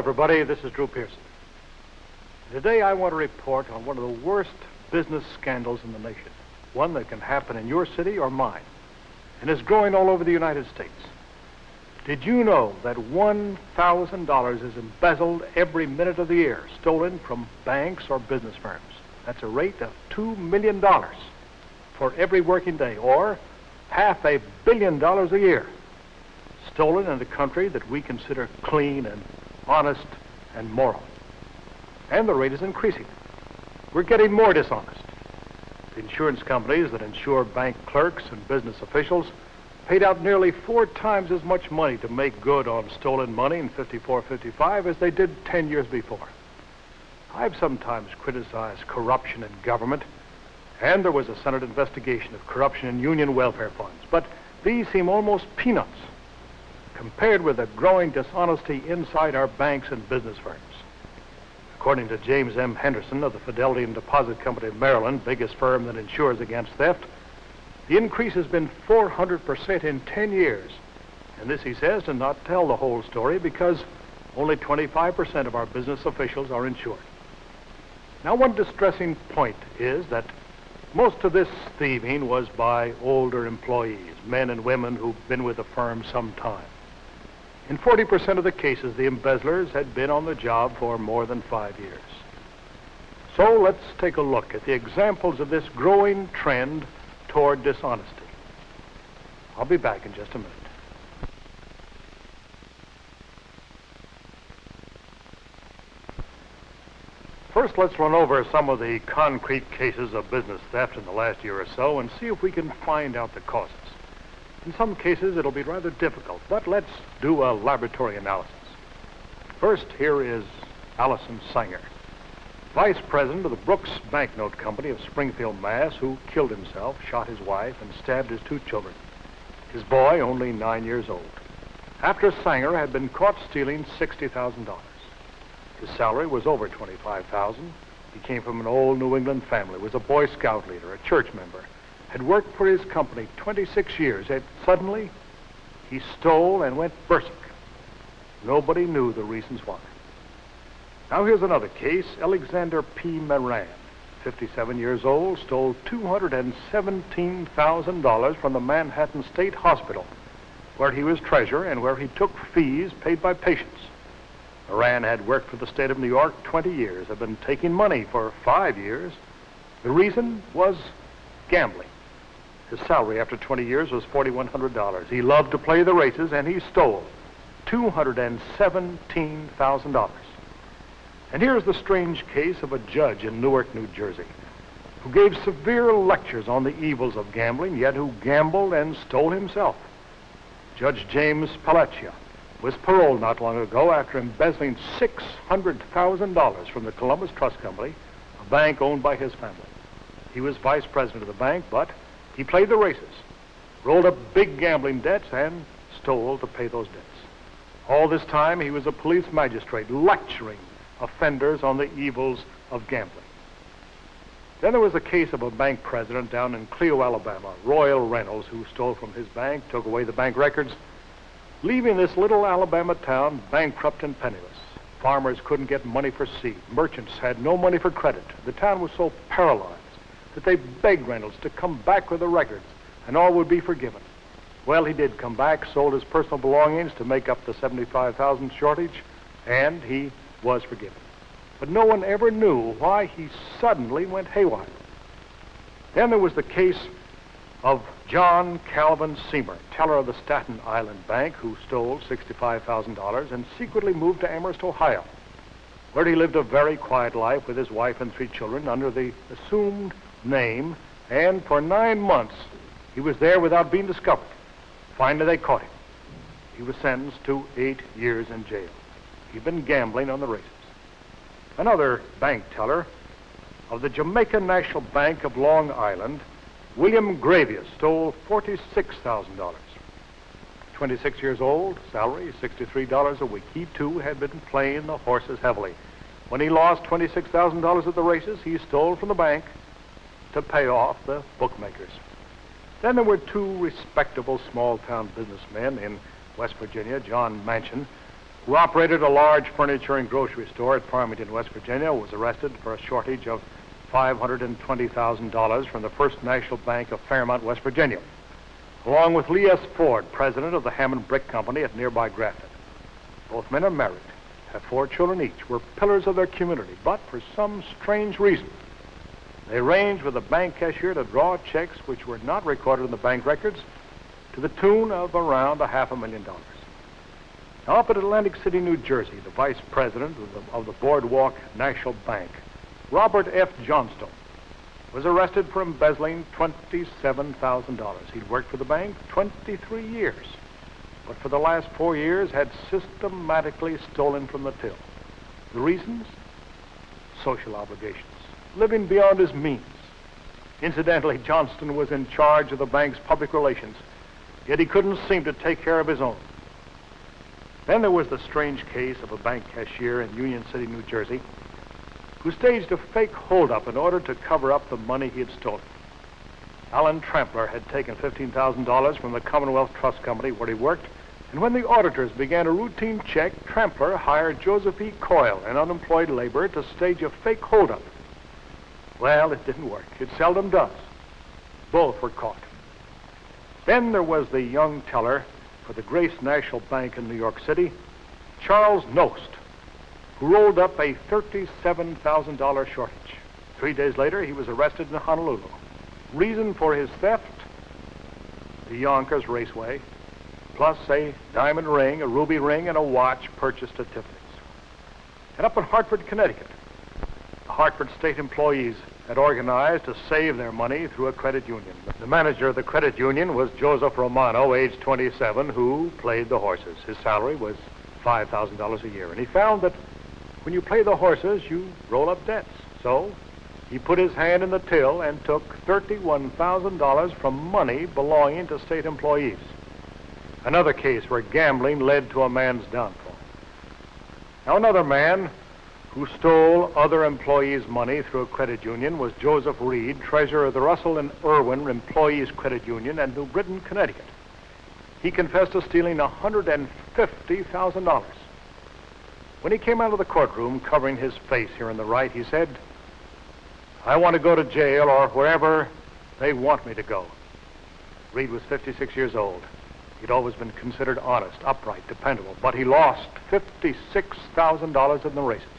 everybody. This is Drew Pearson. Today I want to report on one of the worst business scandals in the nation. One that can happen in your city or mine, and is growing all over the United States. Did you know that $1,000 is embezzled every minute of the year, stolen from banks or business firms? That's a rate of $2 million for every working day, or $500 million a year, stolen in a country that we consider clean and honest and moral. And the rate is increasing. We're getting more dishonest. The insurance companies that insure bank clerks and business officials paid out nearly 4 times as much money to make good on stolen money in 54-55 as they did 10 years before. I've sometimes criticized corruption in government, and there was a Senate investigation of corruption in union welfare funds, but these seem almost peanuts compared with the growing dishonesty inside our banks and business firms. According to James M. Henderson of the Fidelity and Deposit Company of Maryland, biggest firm that insures against theft, the increase has been 400% in 10 years. And this, he says, does not tell the whole story because only 25% of our business officials are insured. Now, one distressing point is that most of this thieving was by older employees, men and women who've been with the firm some time. In 40% of the cases, the embezzlers had been on the job for more than 5 years. So let's take a look at the examples of this growing trend toward dishonesty. I'll be back in just a minute. First, let's run over some of the concrete cases of business theft in the last year or so and see if we can find out the causes. In some cases, it'll be rather difficult, but let's do a laboratory analysis. First, here is Allison Sanger, vice president of the Brooks Banknote Company of Springfield, Mass., who killed himself, shot his wife, and stabbed his 2 children. His boy, only 9 years old. After Sanger had been caught stealing $60,000. His salary was over $25,000. He came from an old New England family, was a Boy Scout leader, a church member, had worked for his company 26 years, and suddenly he stole and went berserk. Nobody knew the reasons why. Now here's another case. Alexander P. Moran, 57 years old, stole $217,000 from the Manhattan State Hospital, where he was treasurer and where he took fees paid by patients. Moran had worked for the state of New York 20 years, had been taking money for 5 years. The reason was gambling. His salary after 20 years was $4,100. He loved to play the races, and he stole $217,000. And here's the strange case of a judge in Newark, New Jersey, who gave severe lectures on the evils of gambling, yet who gambled and stole himself. Judge James Palacia was paroled not long ago after embezzling $600,000 from the Columbus Trust Company, a bank owned by his family. He was vice president of the bank, but he played the races, rolled up big gambling debts, and stole to pay those debts. All this time, he was a police magistrate lecturing offenders on the evils of gambling. Then there was a case of a bank president down in Clio, Alabama, Royal Reynolds, who stole from his bank, took away the bank records, leaving this little Alabama town bankrupt and penniless. Farmers couldn't get money for seed. Merchants had no money for credit. The town was so paralyzed that they begged Reynolds to come back with the records, and all would be forgiven. Well, he did come back, sold his personal belongings to make up the $75,000 shortage, and he was forgiven. But no one ever knew why he suddenly went haywire. Then there was the case of John Calvin Seymour, teller of the Staten Island Bank, who stole $65,000 and secretly moved to Amherst, Ohio, where he lived a very quiet life with his wife and 3 children under the assumed name, and for 9 months he was there without being discovered. Finally, they caught him. He was sentenced to 8 years in jail. He'd been gambling on the races. Another bank teller of the Jamaica National Bank of Long Island, William Gravius, stole $46,000. 26 years old, salary $63 a week. He, too, had been playing the horses heavily. When he lost $26,000 at the races, he stole from the bank to pay off the bookmakers. Then there were 2 respectable small-town businessmen in West Virginia, John Manchin, who operated a large furniture and grocery store at Farmington, West Virginia, was arrested for a shortage of $520,000 from the First National Bank of Fairmont, West Virginia, along with Lee S. Ford, president of the Hammond Brick Company at nearby Grafton. Both men are married, have 4 children each, were pillars of their community, but for some strange reason, they arranged with a bank cashier to draw checks which were not recorded in the bank records to the tune of around $500,000. Now, up at Atlantic City, New Jersey, the vice president of the Boardwalk National Bank, Robert F. Johnstone, was arrested for embezzling $27,000. He'd worked for the bank 23 years, but for the last 4 years had systematically stolen from the till. The reasons? Social obligations, living beyond his means. Incidentally, Johnston was in charge of the bank's public relations, yet he couldn't seem to take care of his own. Then there was the strange case of a bank cashier in Union City, New Jersey, who staged a fake holdup in order to cover up the money he had stolen. Alan Trampler had taken $15,000 from the Commonwealth Trust Company where he worked, and when the auditors began a routine check, Trampler hired Joseph E. Coyle, an unemployed laborer, to stage a fake holdup. Well, it didn't work. It seldom does. Both were caught. Then there was the young teller for the Grace National Bank in New York City, Charles Nost, who rolled up a $37,000 shortage. 3 days later, he was arrested in Honolulu. Reason for his theft? The Yonkers Raceway, plus a diamond ring, a ruby ring, and a watch purchased at Tiffany's. And up in Hartford, Connecticut, the Hartford state employees had organized to save their money through a credit union. The manager of the credit union was Joseph Romano, age 27, who played the horses. His salary was $5,000 a year, and he found that when you play the horses, you roll up debts. So he put his hand in the till and took $31,000 from money belonging to state employees. Another case where gambling led to a man's downfall. Now, another man who stole other employees' money through a credit union was Joseph Reed, treasurer of the Russell and Irwin Employees Credit Union in New Britain, Connecticut. He confessed to stealing $150,000. When he came out of the courtroom, covering his face here on the right, he said, "I want to go to jail or wherever they want me to go." Reed was 56 years old. He'd always been considered honest, upright, dependable, but he lost $56,000 in the races.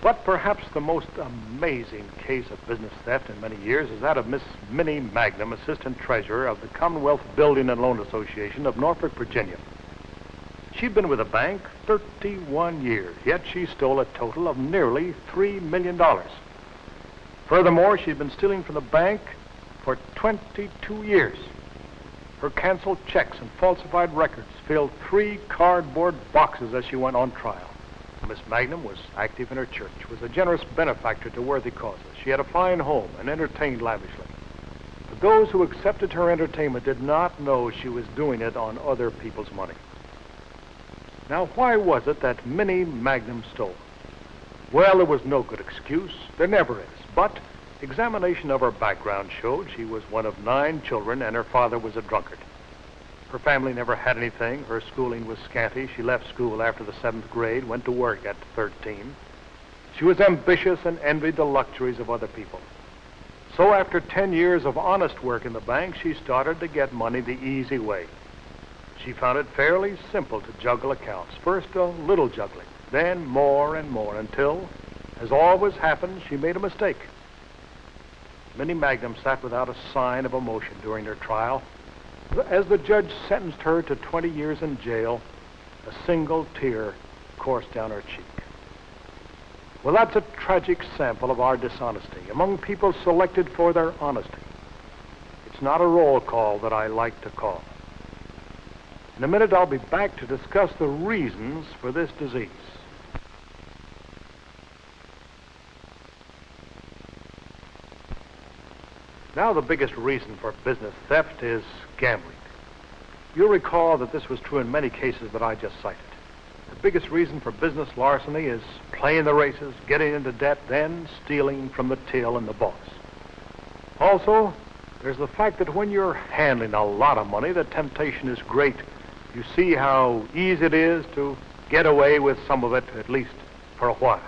But perhaps the most amazing case of business theft in many years is that of Miss Minnie Mangum, assistant treasurer of the Commonwealth Building and Loan Association of Norfolk, Virginia. She'd been with the bank 31 years, yet she stole a total of nearly $3 million. Furthermore, she'd been stealing from the bank for 22 years. Her canceled checks and falsified records filled 3 cardboard boxes as she went on trial. Miss Mangum was active in her church, was a generous benefactor to worthy causes. She had a fine home and entertained lavishly. But those who accepted her entertainment did not know she was doing it on other people's money. Now, why was it that Minnie Mangum stole? Well, there was no good excuse. There never is. But examination of her background showed she was one of 9 children and her father was a drunkard. Her family never had anything. Her schooling was scanty. She left school after the 7th grade, went to work at 13. She was ambitious and envied the luxuries of other people. So after 10 years of honest work in the bank, she started to get money the easy way. She found it fairly simple to juggle accounts. First a little juggling, then more and more, until, as always happens, she made a mistake. Minnie Mangum sat without a sign of emotion during her trial. As the judge sentenced her to 20 years in jail, a single tear coursed down her cheek. Well, that's a tragic sample of our dishonesty among people selected for their honesty. It's not a roll call that I like to call. In a minute, I'll be back to discuss the reasons for this disease. Now, the biggest reason for business theft is gambling. You'll recall that this was true in many cases that I just cited. The biggest reason for business larceny is playing the races, getting into debt, then stealing from the till and the boss. Also, there's the fact that when you're handling a lot of money, the temptation is great You see how easy it is to get away with some of it, at least for a while.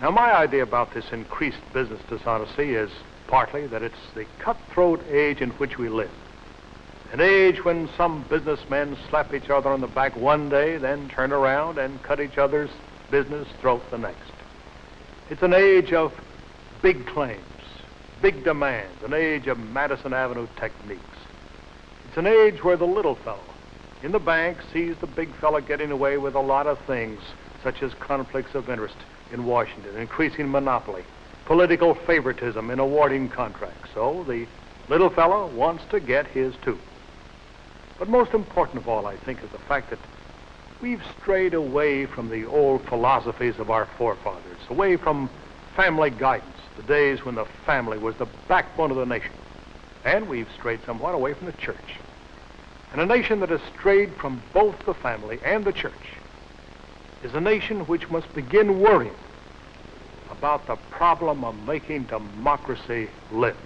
Now, my idea about this increased business dishonesty is partly that it's the cutthroat age in which we live. An age when some businessmen slap each other on the back one day, then turn around and cut each other's business throat the next. It's an age of big claims, big demands, an age of Madison Avenue techniques. It's an age where the little fellow in the bank sees the big fellow getting away with a lot of things, such as conflicts of interest in Washington, increasing monopoly, political favoritism in awarding contracts. So the little fellow wants to get his too. But most important of all, I think, is the fact that we've strayed away from the old philosophies of our forefathers, away from family guidance, the days when the family was the backbone of the nation. And we've strayed somewhat away from the church. And a nation that has strayed from both the family and the church is a nation which must begin worrying about the problem of making democracy live.